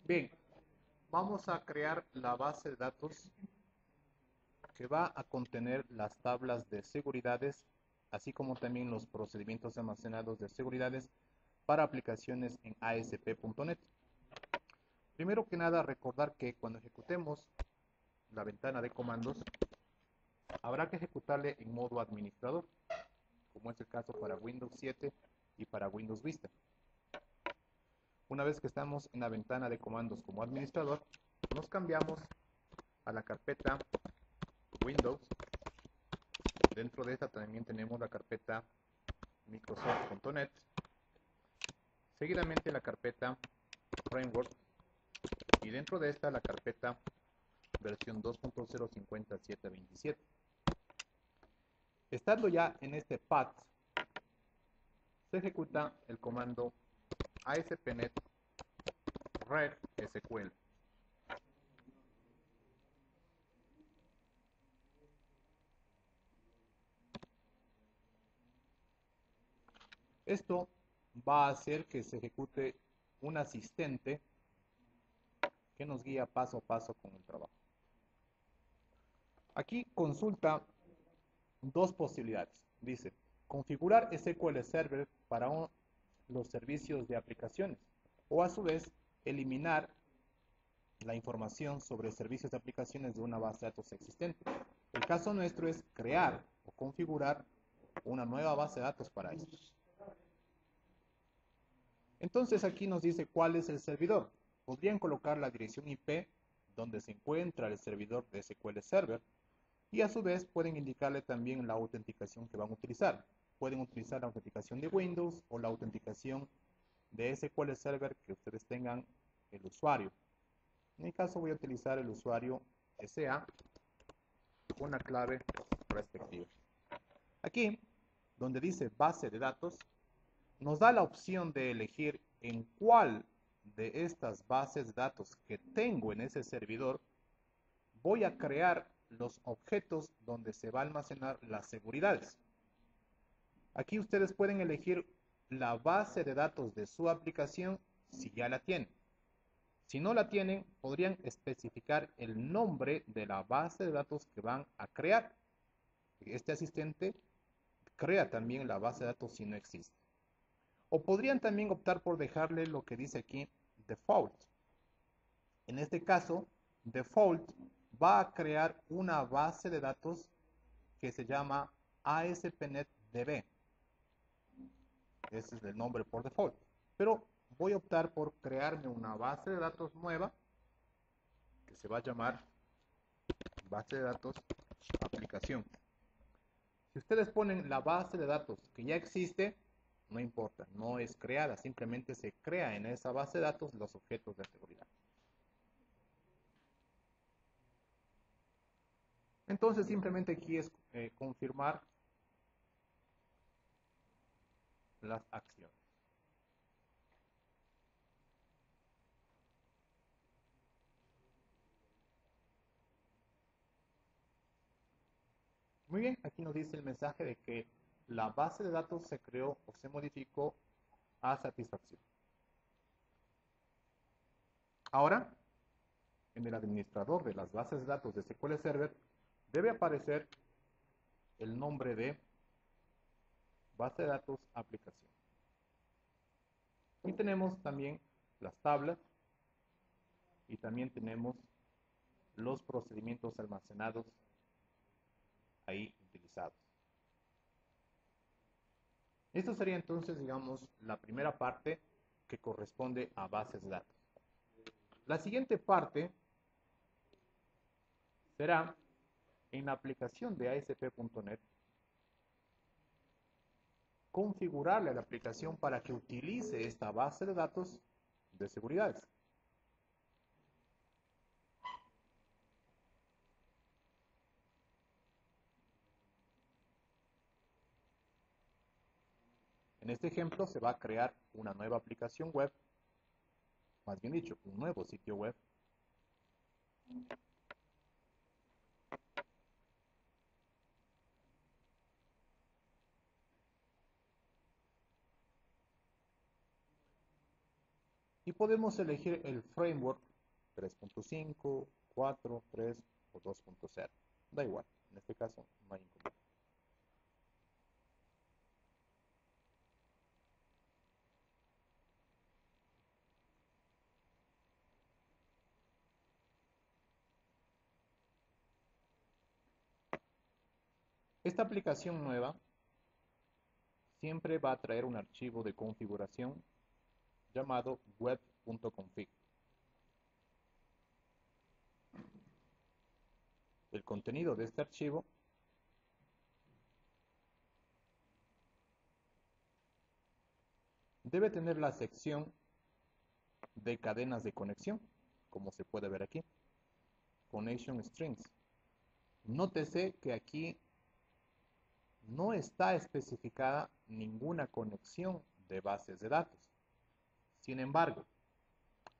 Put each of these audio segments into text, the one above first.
Bien, vamos a crear la base de datos que va a contener las tablas de seguridades, así como también los procedimientos almacenados de seguridades para aplicaciones en ASP.NET. Primero que nada, recordar que cuando ejecutemos la ventana de comandos, habrá que ejecutarle en modo administrador, como es el caso para Windows 7 y para Windows Vista. Una vez que estamos en la ventana de comandos como administrador, nos cambiamos a la carpeta Windows. Dentro de esta también tenemos la carpeta Microsoft.NET. Seguidamente la carpeta Framework. Y dentro de esta la carpeta versión 2.0.57.27. Estando ya en este path, se ejecuta el comando ASP.NET Red SQL. Esto va a hacer que se ejecute un asistente que nos guía paso a paso con el trabajo. Aquí consulta dos posibilidades. Dice, configurar SQL Server para los servicios de aplicaciones o a su vez eliminar la información sobre servicios de aplicaciones de una base de datos existente. El caso nuestro es crear o configurar una nueva base de datos para esto. Entonces aquí nos dice cuál es el servidor. Podrían colocar la dirección IP donde se encuentra el servidor de SQL Server y a su vez pueden indicarle también la autenticación que van a utilizar. Pueden utilizar la autenticación de Windows o la autenticación de SQL Server que ustedes tengan el usuario. En mi caso voy a utilizar el usuario SA con la clave respectiva. Aquí, donde dice base de datos, nos da la opción de elegir en cuál de estas bases de datos que tengo en ese servidor voy a crear los objetos donde se va a almacenar las seguridades. Aquí ustedes pueden elegir la base de datos de su aplicación si ya la tienen. Si no la tienen, podrían especificar el nombre de la base de datos que van a crear. Este asistente crea también la base de datos si no existe. O podrían también optar por dejarle lo que dice aquí, default. En este caso, default va a crear una base de datos que se llama ASP.NET DB. Ese es el nombre por default. Pero voy a optar por crearme una base de datos nueva que se va a llamar base de datos aplicación. Si ustedes ponen la base de datos que ya existe, no importa, no es creada, simplemente se crea en esa base de datos los objetos de seguridad. Entonces simplemente aquí es confirmar las acciones. Muy bien, aquí nos dice el mensaje de que la base de datos se creó o se modificó a satisfacción. Ahora, en el administrador de las bases de datos de SQL Server, debe aparecer el nombre de base de datos aplicación. Y tenemos también las tablas y también tenemos los procedimientos almacenados ahí utilizados. Esto sería entonces, digamos, la primera parte que corresponde a bases de datos. La siguiente parte será en la aplicación de ASP.NET configurarle a la aplicación para que utilice esta base de datos de seguridades. En este ejemplo se va a crear una nueva aplicación web, más bien dicho, un nuevo sitio web. y podemos elegir el framework 3.5, 4, 3 o 2.0. Da igual, en este caso no hay inconveniente. Esta aplicación nueva siempre va a traer un archivo de configuración llamado web.config. El contenido de este archivo debe tener la sección de cadenas de conexión, como se puede ver aquí, Connection Strings. Nótese que aquí no está especificada ninguna conexión de bases de datos. Sin embargo,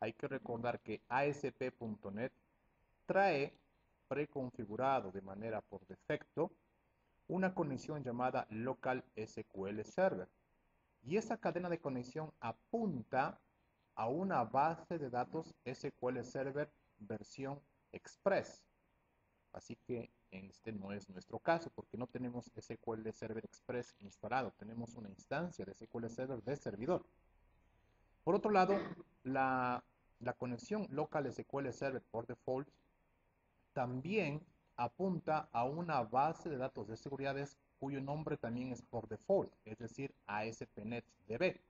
hay que recordar que ASP.NET trae preconfigurado de manera por defecto una conexión llamada Local SQL Server. Y esa cadena de conexión apunta a una base de datos SQL Server versión Express. Así que este no es nuestro caso porque no tenemos SQL Server Express instalado. Tenemos una instancia de SQL Server de servidor. Por otro lado, la conexión Local SQL Server por default también apunta a una base de datos de seguridades cuyo nombre también es por default, es decir, ASP.NET DB.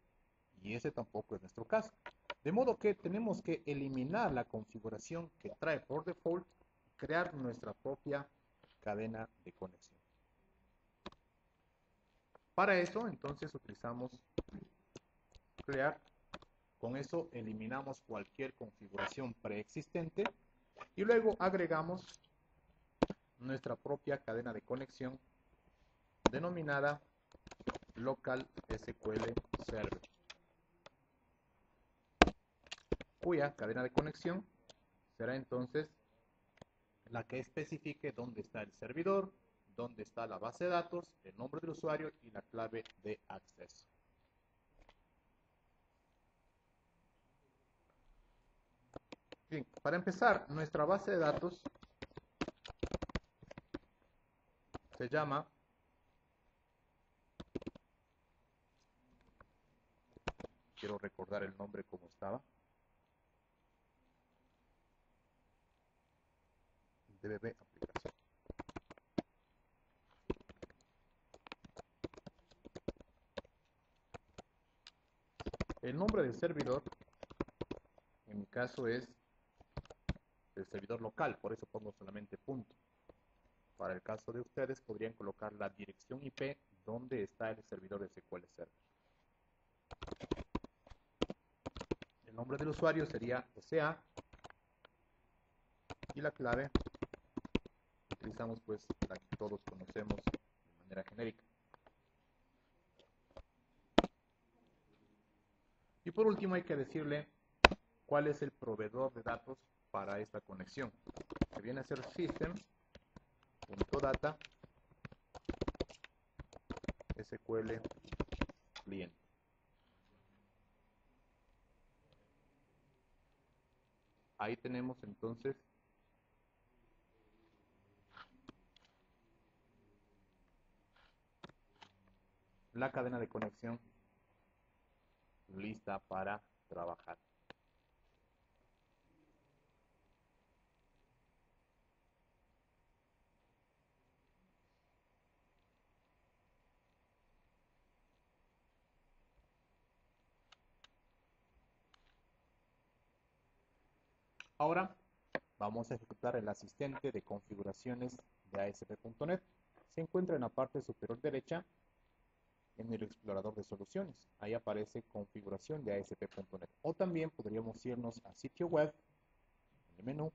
Y ese tampoco es nuestro caso. De modo que tenemos que eliminar la configuración que trae por default y crear nuestra propia cadena de conexión. Para eso, entonces, utilizamos crear. Con eso eliminamos cualquier configuración preexistente y luego agregamos nuestra propia cadena de conexión denominada Local SQL Server, cuya cadena de conexión será entonces la que especifique dónde está el servidor, dónde está la base de datos, el nombre del usuario y la clave de acceso. Bien, para empezar, nuestra base de datos se llama quiero recordar el nombre como estaba. DBB aplicación. El nombre del servidor, en mi caso, es el servidor local, por eso pongo solamente punto. Para el caso de ustedes, podrían colocar la dirección IP donde está el servidor de SQL Server. El nombre del usuario sería SA y la clave utilizamos pues la que todos conocemos de manera genérica. Y por último hay que decirle cuál es el proveedor de datos para esta conexión, que viene a ser system.data SQL cliente. Ahí tenemos entonces la cadena de conexión lista para trabajar. Ahora vamos a ejecutar el asistente de configuraciones de ASP.NET. Se encuentra en la parte superior derecha en el explorador de soluciones. Ahí aparece configuración de ASP.NET. O también podríamos irnos a sitio web, en el menú,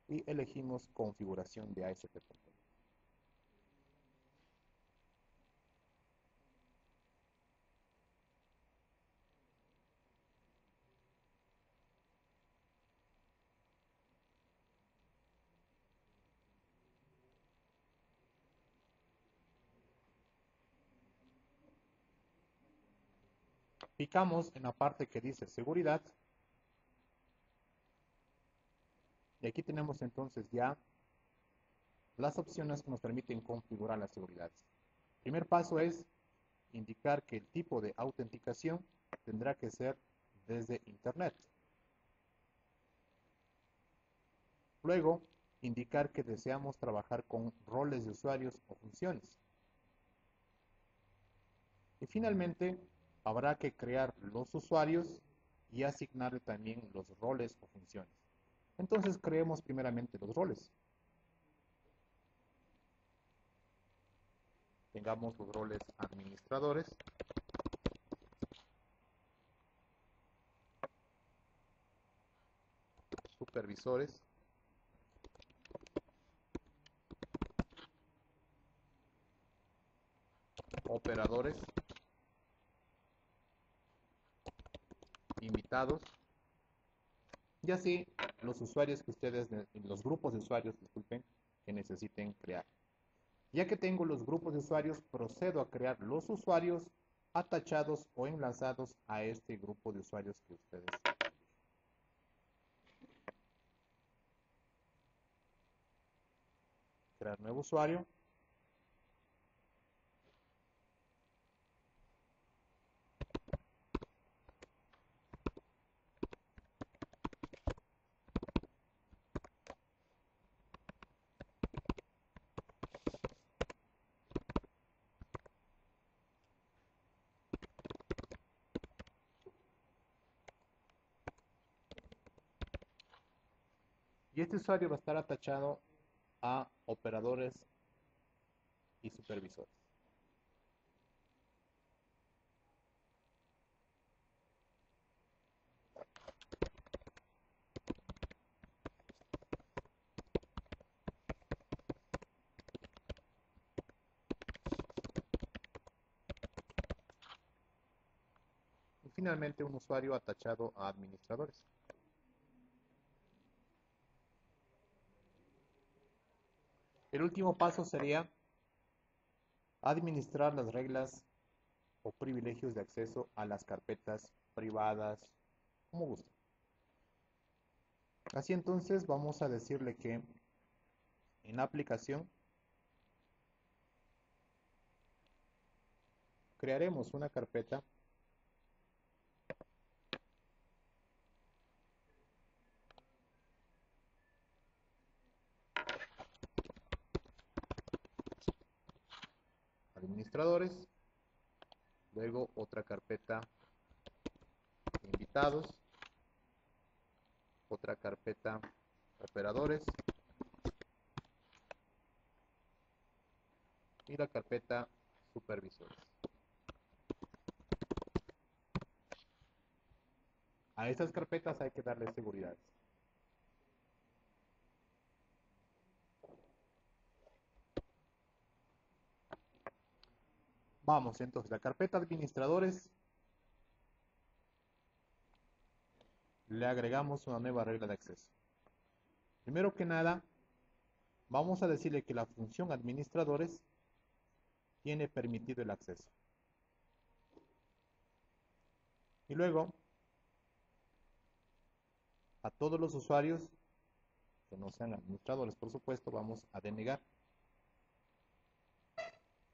y elegimos configuración de ASP.NET. Picamos en la parte que dice seguridad Y aquí tenemos entonces ya las opciones que nos permiten configurar las seguridades. El primer paso es indicar que el tipo de autenticación tendrá que ser desde Internet. Luego, indicar que deseamos trabajar con roles de usuarios o funciones. Y finalmente, habrá que crear los usuarios y asignarle también los roles o funciones. Entonces, creemos primeramente los roles. Tengamos los roles administradores, supervisores, operadores, invitados, y así los usuarios que ustedes, los grupos de usuarios, disculpen, que necesiten crear. Ya que tengo los grupos de usuarios, procedo a crear los usuarios atachados o enlazados a este grupo de usuarios que ustedes eligen. Crear nuevo usuario. Y este usuario va a estar atachado a operadores y supervisores. Y finalmente un usuario atachado a administradores. El último paso sería administrar las reglas o privilegios de acceso a las carpetas privadas, como guste. Así entonces vamos a decirle que en la aplicación crearemos una carpeta administradores, luego otra carpeta invitados, otra carpeta operadores y la carpeta supervisores. A estas carpetas hay que darle seguridad. Vamos, entonces, la carpeta administradores le agregamos una nueva regla de acceso. Primero que nada, vamos a decirle que la función administradores tiene permitido el acceso. Y luego, a todos los usuarios que no sean administradores, por supuesto, vamos a denegar.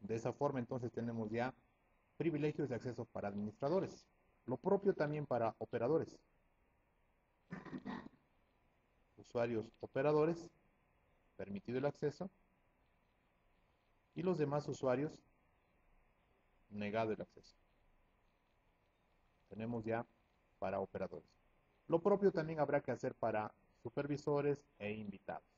De esa forma, entonces, tenemos ya privilegios de acceso para administradores. Lo propio también para operadores. Usuarios operadores, permitido el acceso. Y los demás usuarios, negado el acceso. Tenemos ya para operadores. Lo propio también habrá que hacer para supervisores e invitados.